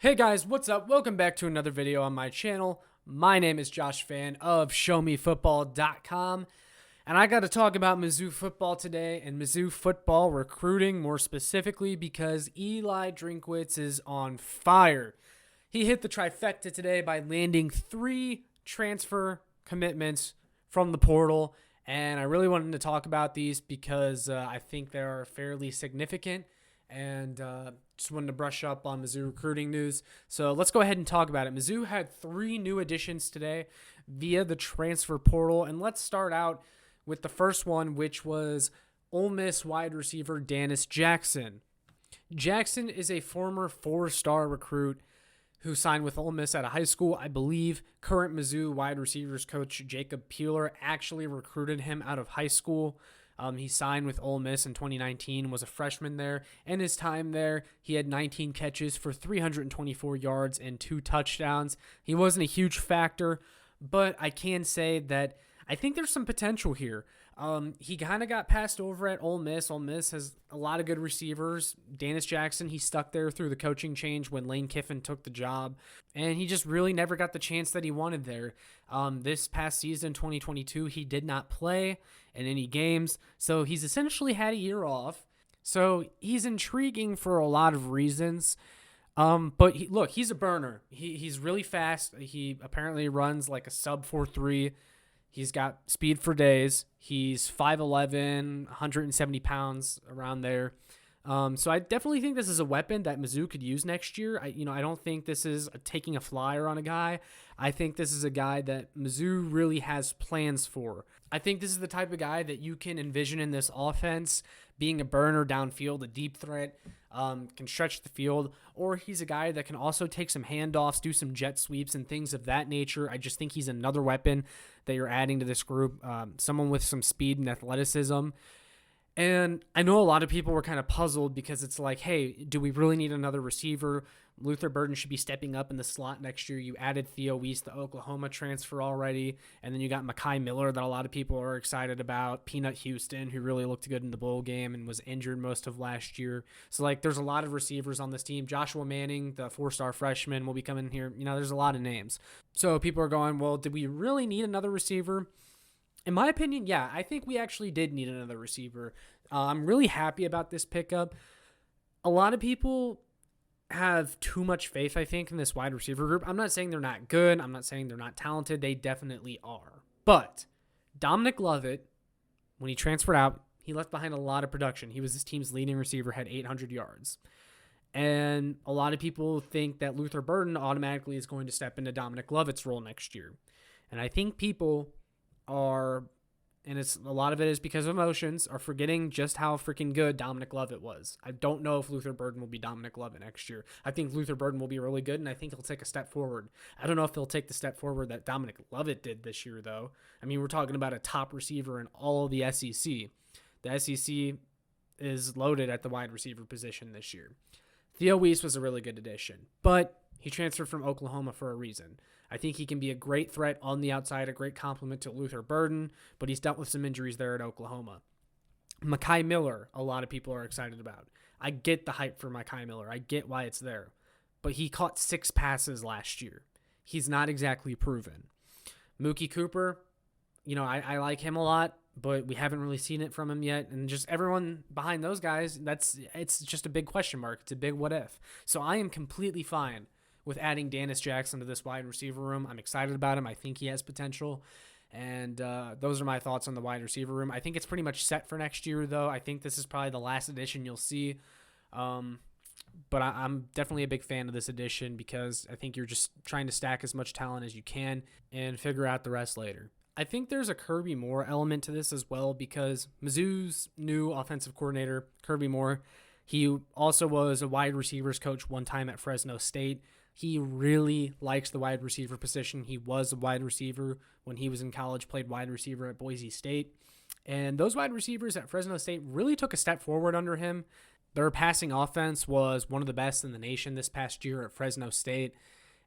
Hey guys, what's up? Welcome back to another video on my channel. My name is Josh Fan of ShowMeFootball.com, and I got to talk about Mizzou Football today and Mizzou Football recruiting, more specifically because Eli Drinkwitz is on fire. He hit the trifecta today by landing 3 transfer commitments from the portal, and I really wanted to talk about these because I think they are fairly significant. And just wanted to brush up on Mizzou recruiting news. So let's go ahead and talk about it. Mizzou had 3 new additions today via the transfer portal. And let's start out with the first one, which was Ole Miss wide receiver Dennis Jackson. Jackson is a former 4-star recruit who signed with Ole Miss at a high school. I believe current Mizzou wide receivers coach Jacob Peeler actually recruited him out of high school. He signed with Ole Miss in 2019, was a freshman there. In his time there, he had 19 catches for 324 yards and 2 touchdowns. He wasn't a huge factor, but I can say that I think there's some potential here. He kind of got passed over at Ole Miss. Ole Miss has a lot of good receivers. Dennis Jackson, he stuck there through the coaching change when Lane Kiffin took the job, and he just really never got the chance that he wanted there. This past season, 2022, he did not play in any games, so he's essentially had a year off. So he's intriguing for a lot of reasons. But look, he's a burner. He's really fast. He apparently runs like a sub 4.3. He's got speed for days. He's 5'11", 170 pounds, around there. So I definitely think this is a weapon that Mizzou could use next year. I don't think this is taking a flyer on a guy. I think this is a guy that Mizzou really has plans for. I think this is the type of guy that you can envision in this offense being a burner downfield, a deep threat, can stretch the field, or he's a guy that can also take some handoffs, do some jet sweeps and things of that nature. I just think he's another weapon that you're adding to this group, someone with some speed and athleticism. And I know a lot of people were kind of puzzled because it's like, hey, do we really need another receiver? Luther Burden should be stepping up in the slot next year. You added Theo Weiss, the Oklahoma transfer, already. And then you got Mekhi Miller that a lot of people are excited about. Peanut Houston, who really looked good in the bowl game and was injured most of last year. So, there's a lot of receivers on this team. Joshua Manning, the 4-star freshman, will be coming here. There's a lot of names. So people are going, well, did we really need another receiver? In my opinion, yeah, I think we actually did need another receiver. I'm really happy about this pickup. A lot of people have too much faith, I think, in this wide receiver group. I'm not saying they're not good. I'm not saying they're not talented. They definitely are. But Dominic Lovett, when he transferred out, he left behind a lot of production. He was this team's leading receiver, had 800 yards. And a lot of people think that Luther Burden automatically is going to step into Dominic Lovett's role next year. And I think people are, and a lot of it is because of emotions, are forgetting just how freaking good Dominic Lovett was. I don't know if Luther Burden will be Dominic Lovett next year. I think Luther Burden will be really good, and I think he'll take a step forward. I don't know if he'll take the step forward that Dominic Lovett did this year, though. I mean, we're talking about a top receiver in all of the SEC. The SEC is loaded at the wide receiver position this year. Theo Weiss was a really good addition, but he transferred from Oklahoma for a reason. I think he can be a great threat on the outside, a great compliment to Luther Burden, but he's dealt with some injuries there at Oklahoma. Mekhi Miller, a lot of people are excited about. I get the hype for Mekhi Miller. I get why it's there. But he caught 6 passes last year. He's not exactly proven. Mookie Cooper, I like him a lot, but we haven't really seen it from him yet. And just everyone behind those guys, it's just a big question mark. It's a big what if. So I am completely fine with adding Dennis Jackson to this wide receiver room. I'm excited about him. I think he has potential. And those are my thoughts on the wide receiver room. I think it's pretty much set for next year, though. I think this is probably the last addition you'll see. But I'm definitely a big fan of this addition because I think you're just trying to stack as much talent as you can and figure out the rest later. I think there's a Kirby Moore element to this as well because Mizzou's new offensive coordinator, Kirby Moore, he also was a wide receivers coach one time at Fresno State. He really likes the wide receiver position. He was a wide receiver when he was in college, played wide receiver at Boise State. And those wide receivers at Fresno State really took a step forward under him. Their passing offense was one of the best in the nation this past year at Fresno State.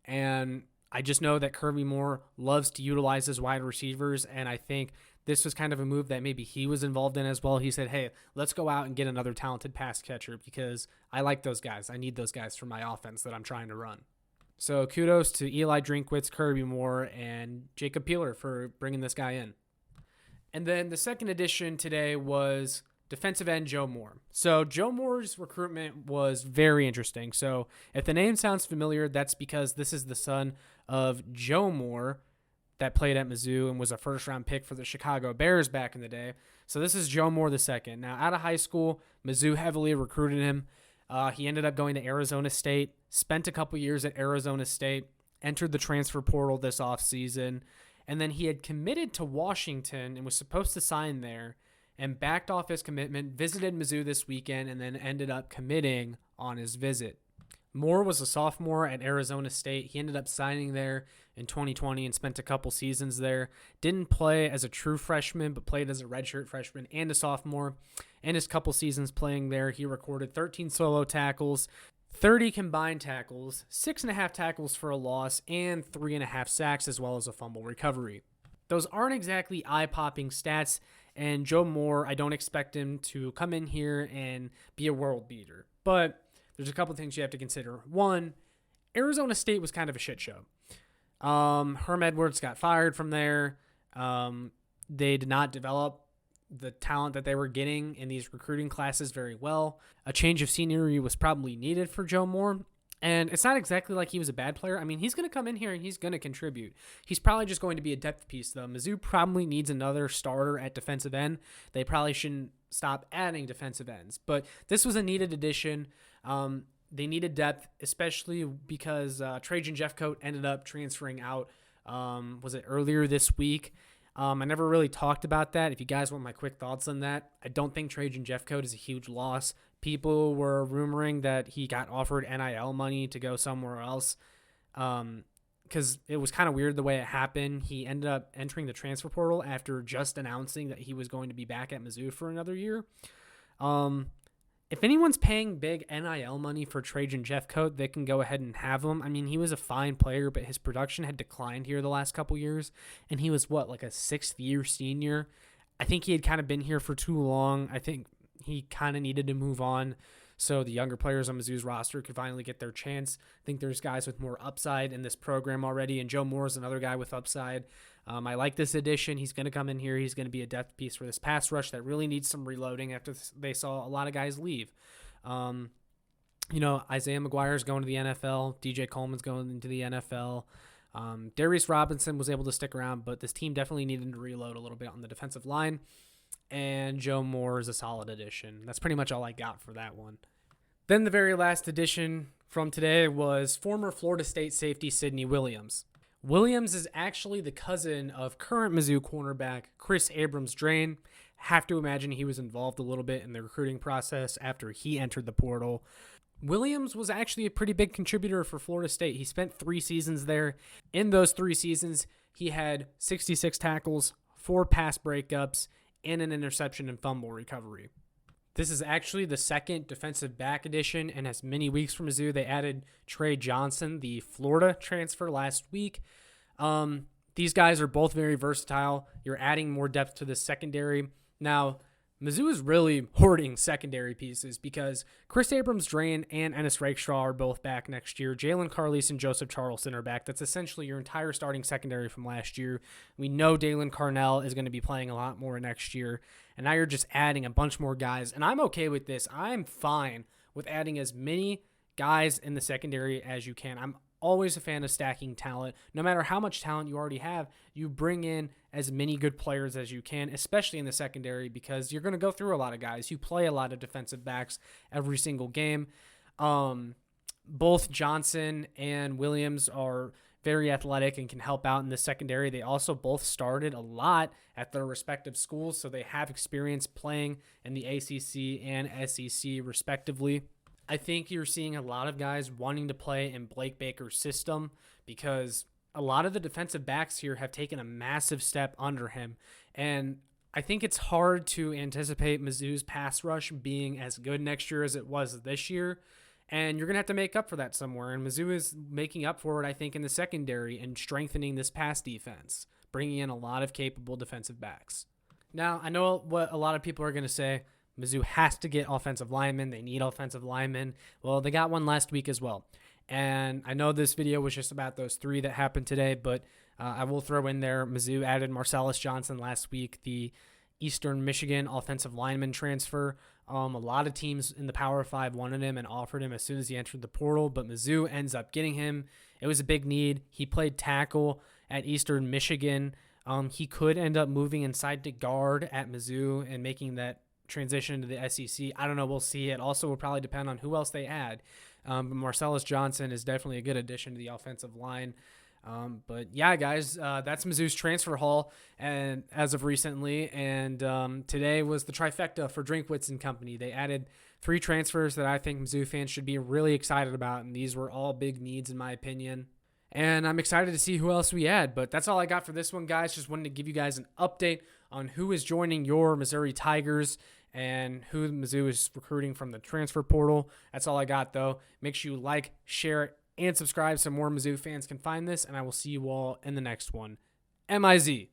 And I just know that Kirby Moore loves to utilize his wide receivers, and I think this was kind of a move that maybe he was involved in as well. He said, hey, let's go out and get another talented pass catcher because I like those guys. I need those guys for my offense that I'm trying to run. So kudos to Eli Drinkwitz, Kirby Moore, and Jacob Peeler for bringing this guy in. And then the second addition today was defensive end Joe Moore. So Joe Moore's recruitment was very interesting. So if the name sounds familiar, that's because this is the son of Joe Moore that played at Mizzou and was a first-round pick for the Chicago Bears back in the day. So this is Joe Moore II. Now, out of high school, Mizzou heavily recruited him. He ended up going to Arizona State, spent a couple years at Arizona State, entered the transfer portal this offseason, and then he had committed to Washington and was supposed to sign there and backed off his commitment, visited Mizzou this weekend, and then ended up committing on his visit. Moore was a sophomore at Arizona State. He ended up signing there in 2020 and spent a couple seasons there. Didn't play as a true freshman, but played as a redshirt freshman and a sophomore. In his couple seasons playing there, he recorded 13 solo tackles, 30 combined tackles, 6.5 tackles for a loss, and 3.5 sacks, as well as a fumble recovery. Those aren't exactly eye-popping stats, and Joe Moore, I don't expect him to come in here and be a world beater. But there's a couple things you have to consider. One, Arizona State was kind of a shit show. Herm Edwards got fired from there. They did not develop the talent that they were getting in these recruiting classes very well. A change of scenery was probably needed for Joe Moore. And it's not exactly like he was a bad player. I mean, he's going to come in here and he's going to contribute. He's probably just going to be a depth piece, though. Mizzou probably needs another starter at defensive end. They probably shouldn't stop adding defensive ends. But this was a needed addition. They needed depth, especially because Trajan Jeffcoat ended up transferring out, was it earlier this week? I never really talked about that. If you guys want my quick thoughts on that, I don't think Trajan Jeffcoat is a huge loss. People were rumoring that he got offered NIL money to go somewhere else because it was kind of weird the way it happened. He ended up entering the transfer portal after just announcing that he was going to be back at Mizzou for another year. If anyone's paying big NIL money for Trajan Jeffcoat, they can go ahead and have him. I mean, he was a fine player, but his production had declined here the last couple years, and he was, like a sixth-year senior? I think he had kind of been here for too long. I think he kind of needed to move on so the younger players on Mizzou's roster could finally get their chance. I think there's guys with more upside in this program already, and Joe Moore is another guy with upside. I like this addition. He's going to come in here. He's going to be a depth piece for this pass rush that really needs some reloading after they saw a lot of guys leave. Isaiah McGuire's going to the NFL. DJ Coleman's going into the NFL. Darius Robinson was able to stick around, but this team definitely needed to reload a little bit on the defensive line. And Joe Moore is a solid addition. That's pretty much all I got for that one. Then the very last addition from today was former Florida State safety Sidney Williams. Williams is actually the cousin of current Mizzou cornerback Chris Abrams-Drain. Have to imagine he was involved a little bit in the recruiting process after he entered the portal. Williams was actually a pretty big contributor for Florida State. He spent 3 seasons there. In those 3 seasons, he had 66 tackles, 4 pass breakups, and an interception and fumble recovery. This is actually the second defensive back addition and has many weeks from Mizzou. They added Trey Johnson, the Florida transfer, last week. These guys are both very versatile. You're adding more depth to the secondary. Now, Mizzou is really hoarding secondary pieces because Chris Abrams-Drain and Ennis Rakestraw are both back next year. Jalen Carlise and Joseph Charleston are back. That's essentially your entire starting secondary from last year. We know Dalen Carnell is going to be playing a lot more next year, and now you're just adding a bunch more guys, and I'm okay with this. I'm fine with adding as many guys in the secondary as you can. I'm always a fan of stacking talent. No matter how much talent you already have, you bring in as many good players as you can, especially in the secondary, because you're going to go through a lot of guys. You play a lot of defensive backs every single game. Both Johnson and Williams are very athletic and can help out in the secondary. They also both started a lot at their respective schools, so they have experience playing in the ACC and SEC respectively. I think you're seeing a lot of guys wanting to play in Blake Baker's system because a lot of the defensive backs here have taken a massive step under him. And I think it's hard to anticipate Mizzou's pass rush being as good next year as it was this year. And you're going to have to make up for that somewhere. And Mizzou is making up for it, I think, in the secondary and strengthening this pass defense, bringing in a lot of capable defensive backs. Now, I know what a lot of people are going to say. Mizzou has to get offensive linemen. They need offensive linemen. Well, they got one last week as well. And I know this video was just about those 3 that happened today, but I will throw in there, Mizzou added Marcellus Johnson last week, the Eastern Michigan offensive lineman transfer. A lot of teams in the Power 5 wanted him and offered him as soon as he entered the portal, but Mizzou ends up getting him. It was a big need. He played tackle at Eastern Michigan. He could end up moving inside to guard at Mizzou and making that transition to the SEC. I don't know. We'll see. It also will probably depend on who else they add. But Marcellus Johnson is definitely a good addition to the offensive line. But yeah, guys, that's Mizzou's transfer haul, and as of recently, and today was the trifecta for Drinkwitz and company. They added 3 transfers that I think Mizzou fans should be really excited about, and these were all big needs in my opinion. And I'm excited to see who else we add. But that's all I got for this one, guys. Just wanted to give you guys an update on who is joining your Missouri Tigers and who Mizzou is recruiting from the transfer portal. That's all I got, though. Make sure you like, share it, and subscribe so more Mizzou fans can find this. And I will see you all in the next one. MIZ.